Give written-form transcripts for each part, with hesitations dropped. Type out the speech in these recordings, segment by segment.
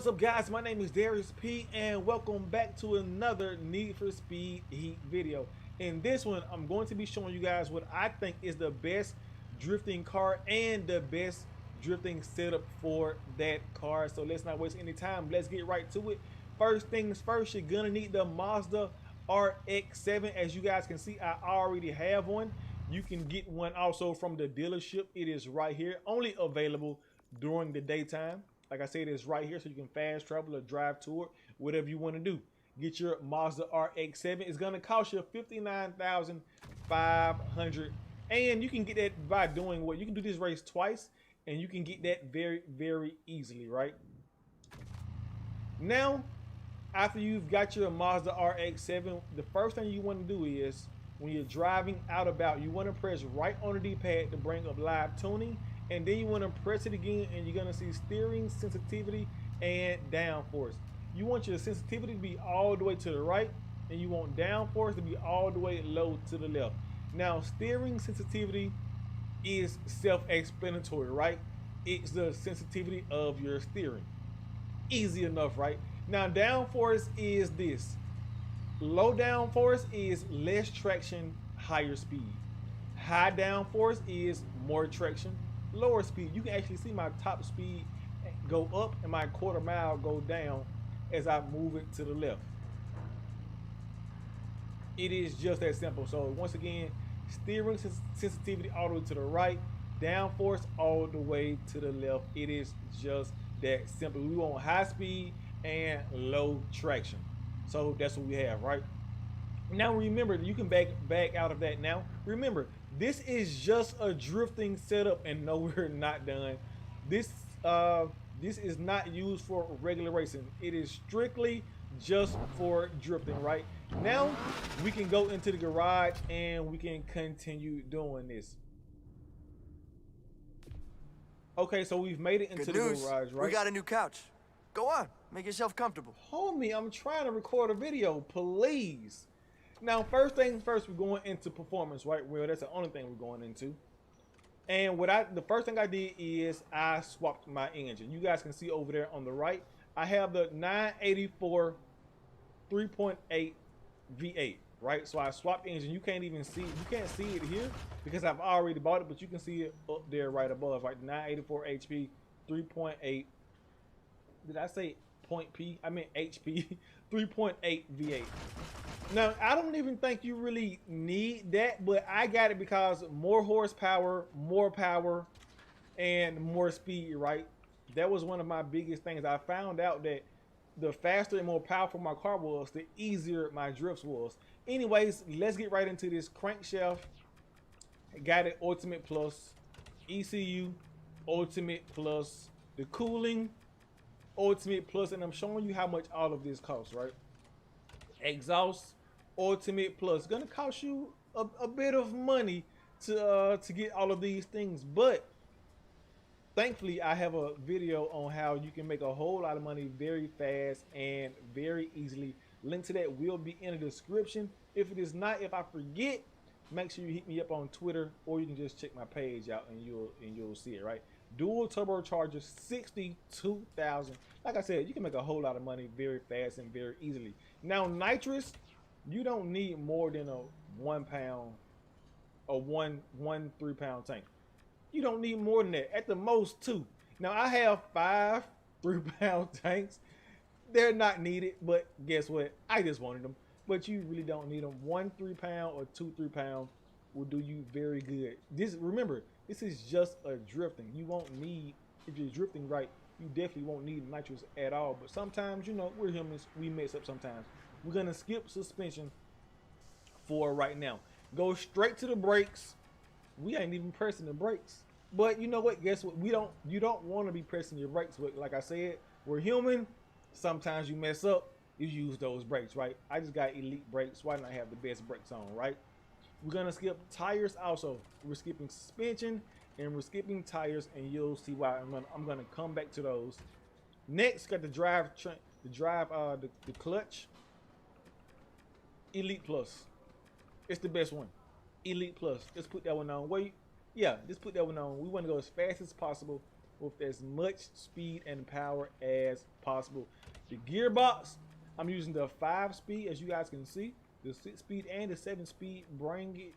What's up, guys? My name is Darius P, and welcome back to another Need for Speed Heat video. In this one, I'm going to be showing you guys what I think is the best drifting car and the best drifting setup for that car. So let's not waste any time. Let's get right to it. First things first, you're gonna need the Mazda RX-7. As you guys can see, I already have one. You can get one also from the dealership. It is right here, only available during the daytime. Like I said, it's right here, so you can fast travel or drive to it, whatever you want to do. Get your Mazda RX-7. It's gonna cost you $59,500, and you can get that by doing what? You can do this race twice, and you can get that very, very easily, right? Now, after you've got your Mazda RX-7, the first thing you want to do is, when you're driving out about, you want to press right on the D-pad to bring up live tuning, and then you want to press it again, and you're going to see steering, sensitivity, and downforce. You want your sensitivity to be all the way to the right, and you want downforce to be all the way low to the left. Now, steering sensitivity is self-explanatory, right? It's the sensitivity of your steering. Easy enough, right? Now, downforce is this. Low downforce is less traction, higher speed. High downforce is more traction, lower speed. You can actually see my top speed go up and my quarter mile go down as I move it to the left. It is just that simple. So once again, steering sensitivity all the way to the right, downforce all the way to the left. It is just that simple. We want high speed and low traction. So that's what we have, right? Now remember, you can back out of that now. Remember, this is just a drifting setup, and no, we're not done. This this is not used for regular racing. It is strictly just for drifting, right? Now we can go into the garage and we can continue doing this. Okay, so we've made it into the garage, right? We got a new couch. Go on, make yourself comfortable. Homie, I'm trying to record a video, please. Now, first things first, we're going into performance, right? Well, that's the only thing we're going into. And the first thing I did is I swapped my engine. You guys can see over there on the right, I have the 984 3.8 V8, right? So I swapped the engine. You can't even see, you can't see it here because I've already bought it, but you can see it up there right above, right? 984 HP 3.8. Did I say point P? I meant HP 3.8 V8. Now, I don't even think you really need that, but I got it because more horsepower, more power, and more speed, right? That was one of my biggest things. I found out that the faster and more powerful my car was, the easier my drifts was. Anyways, let's get right into this crankshaft. Got it Ultimate Plus, ECU Ultimate Plus, the cooling Ultimate Plus, and I'm showing you how much all of this costs, right? Exhaust Ultimate Plus, gonna cost you a bit of money to get all of these things, but thankfully I have a video on how you can make a whole lot of money very fast and very easily. Link to that will be in the description. If it is not, if I forget, make sure you hit me up on Twitter, or you can just check my page out and you'll see it, right? Dual turbocharger, 62,000. Like I said, you can make a whole lot of money very fast and very easily. Now, nitrous, you don't need more than a 1 pound or one 3-pound tank. You don't need more than that. At the most 2. Now, I have 5 3-pound tanks. They're not needed, but guess what? I just wanted them. But you really don't need them. 1 3-pound or 2 3-pound will do you very good. Remember, this is just a drifting. You won't need, if you're drifting right, you definitely won't need nitrous at all. But sometimes, you know, we're humans, we mess up sometimes. We're gonna skip suspension for right now. Go straight to the brakes. We ain't even pressing the brakes. But you know what? Guess what? You don't want to be pressing your brakes. But like I said, we're human. Sometimes you mess up. You use those brakes, right? I just got elite brakes. Why not have the best brakes on, right? We're gonna skip tires also. We're skipping suspension and we're skipping tires, and you'll see why. I'm gonna come back to those. Next, got the the clutch. Elite Plus. It's the best one. Elite Plus. Just put that one on. Wait, yeah, just put that one on. We want to go as fast as possible with as much speed and power as possible. The gearbox, I'm using the 5-speed, as you guys can see. The 6-speed and the 7-speed bring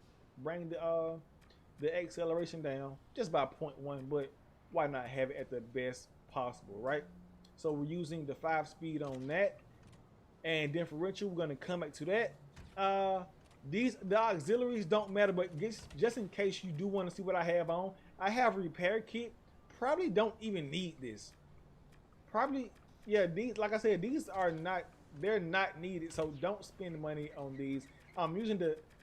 the acceleration down just by 0.1, but why not have it at the best possible, right? So we're using the 5-speed on that, and differential, we're gonna come back to that. The auxiliaries don't matter, but just in case you do want to see what I have on, I have a repair kit. Probably don't even need this. Probably, yeah, these, like I said, these are not, they're not needed, so don't spend money on these. I'm using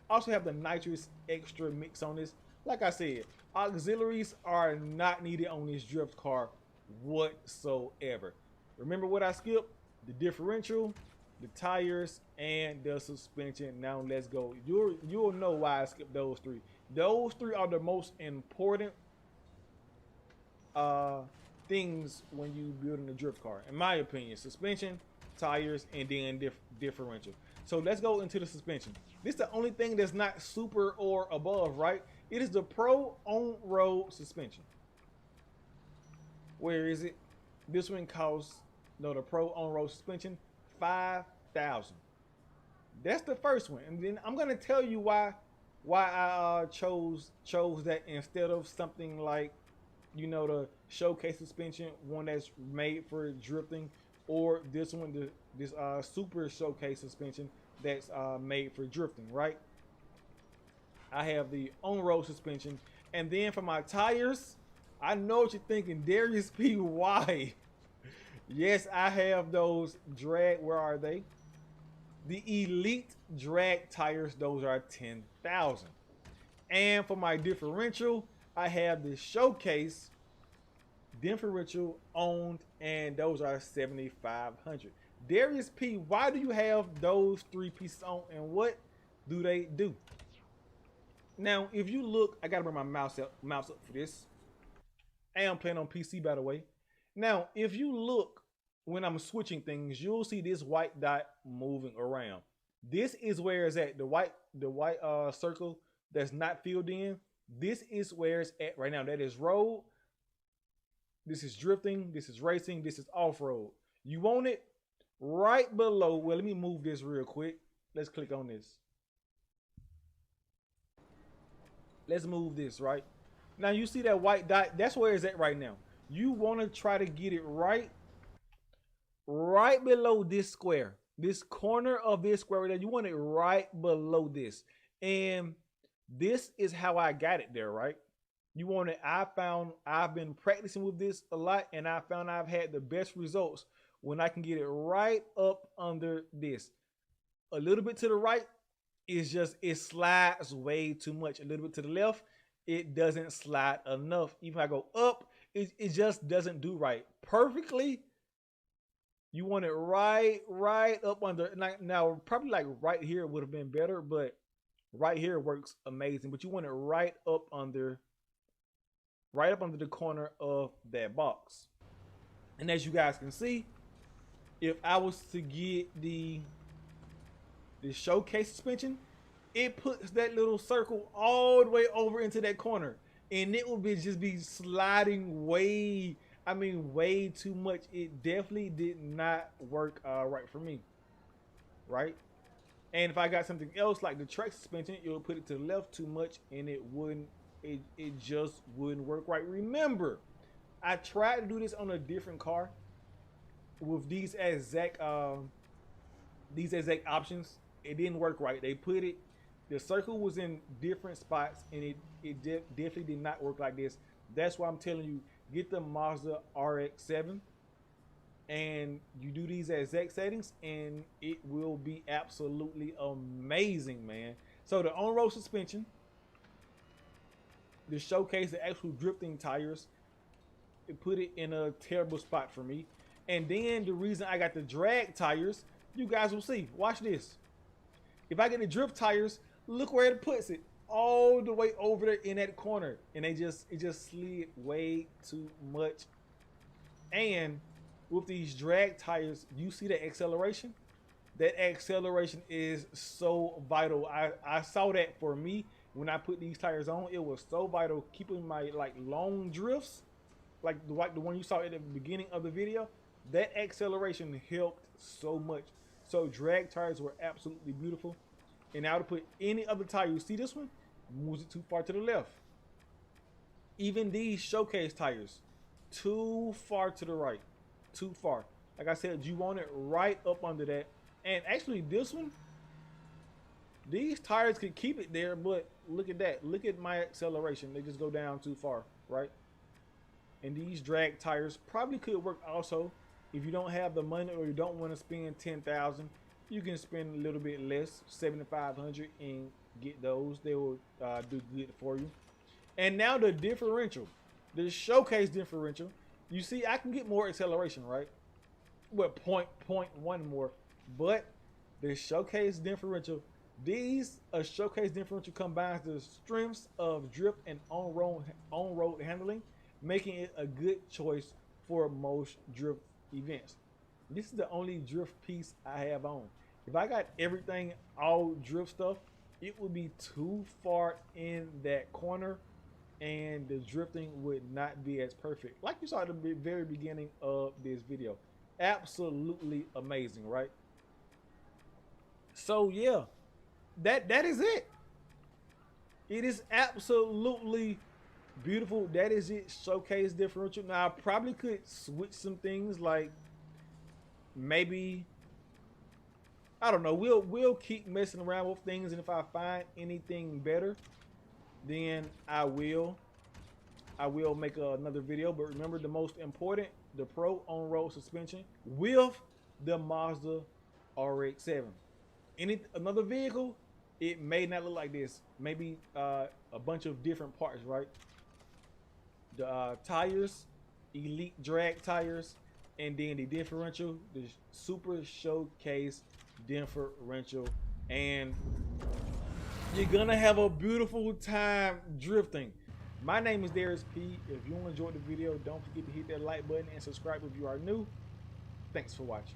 also have the nitrous extra mix on this. Like I said, auxiliaries are not needed on this drift car whatsoever. Remember what I skipped? The differential, the tires, and the suspension. Now let's go. You'll know why I skipped those three. Those three are the most important things when you building a drift car, in my opinion. Suspension, tires, and then differential. So let's go into the suspension. This is the only thing that's not super or above, right? It is the Pro on-road suspension. Where is it? This one costs, no, the Pro on-road suspension, $5,000. That's the first one, and then I'm gonna tell you why I chose that instead of something like, you know, the showcase suspension, one that's made for drifting, or this one, this super showcase suspension that's made for drifting, right? I have the on-road suspension, and then for my tires, I know what you're thinking, Darius P. Why? Yes, I have those drag. Where are they? The Elite drag tires. Those are $10,000. And for my differential, I have the showcase differential owned, and those are $7,500. Darius P, why do you have those three pieces on, and what do they do? Now, if you look, I gotta bring my mouse up for this. I am playing on PC, by the way. Now, if you look when I'm switching things, you'll see this white dot moving around. This is where it's at. The white circle that's not filled in. This is where it's at right now. That is road. This is drifting. This is racing. This is off-road. You want it right below. Well, let me move this real quick. Let's click on this. Let's move this, right? Now you see that white dot, that's where it's at right now. You want to try to get it right below this square. This corner of this square right there, you want it right below this. And this is how I got it there, right? You want it, I've been practicing with this a lot, and I found I've had the best results when I can get it right up under this. A little bit to the right, it slides way too much. A little bit to the left, it doesn't slide enough. Even if I go up, it just doesn't do right perfectly. You want it right up under. Now probably like right here would have been better, but right here works amazing. But you want it right up under the corner of that box. And as you guys can see, if I was to get the showcase suspension, it puts that little circle all the way over into that corner, and it will just be sliding way too much. It definitely did not work right for me, right? And if I got something else like the track suspension, it would put it to the left too much, and it just wouldn't work right. Remember, I tried to do this on a different car with these exact options. It didn't work right. They put it, the circle was in different spots, and it definitely did not work like this. That's why I'm telling you, get the Mazda RX-7 and you do these exact settings, and it will be absolutely amazing, man. So the on-road suspension, the showcase, the actual drifting tires, it put it in a terrible spot for me. And then the reason I got the drag tires, you guys will see. Watch this. If I get the drift tires, look where it puts it, all the way over there in that corner, and it just slid way too much. And with these drag tires, you see the acceleration? That acceleration is so vital. I saw that for me when I put these tires on. It was so vital, keeping my like long drifts like the one you saw at the beginning of the video, that acceleration helped so much. So drag tires were absolutely beautiful. And now to put any other tire, you see this one moves it too far to the left. Even these showcase tires, too far to the right, too far. Like I said, you want it right up under that. And actually this one, these tires could keep it there, but look at that. Look at my acceleration. They just go down too far, right? And these drag tires probably could work also. If you don't have the money or you don't want to spend $10,000, you can spend a little bit less, $7,500, and get those. They will do good for you. And now the differential, the showcase differential. You see, I can get more acceleration, right? What, 0.1 more, but the showcase differential. These showcase differential combines the strengths of drift and on-road handling, making it a good choice for most drift events. This is the only drift piece I have on. If I got everything all drift stuff, it would be too far in that corner and the drifting would not be as perfect. Like you saw at the very beginning of this video. Absolutely amazing, right? So yeah, that is it. It is absolutely beautiful. That is it. Showcase differential. Now I probably could switch some things, like maybe, I don't know, we'll keep messing around with things, and if I find anything better, then I will make another video. But remember, the most important, the Pro on-road suspension with the Mazda RX-7. Another vehicle, it may not look like this. Maybe a bunch of different parts, right? The tires, elite drag tires, and then the differential, the super showcase differential, and you're gonna have a beautiful time drifting. My name is Darius P. If you enjoyed the video, don't forget to hit that like button and subscribe if you are new. Thanks for watching.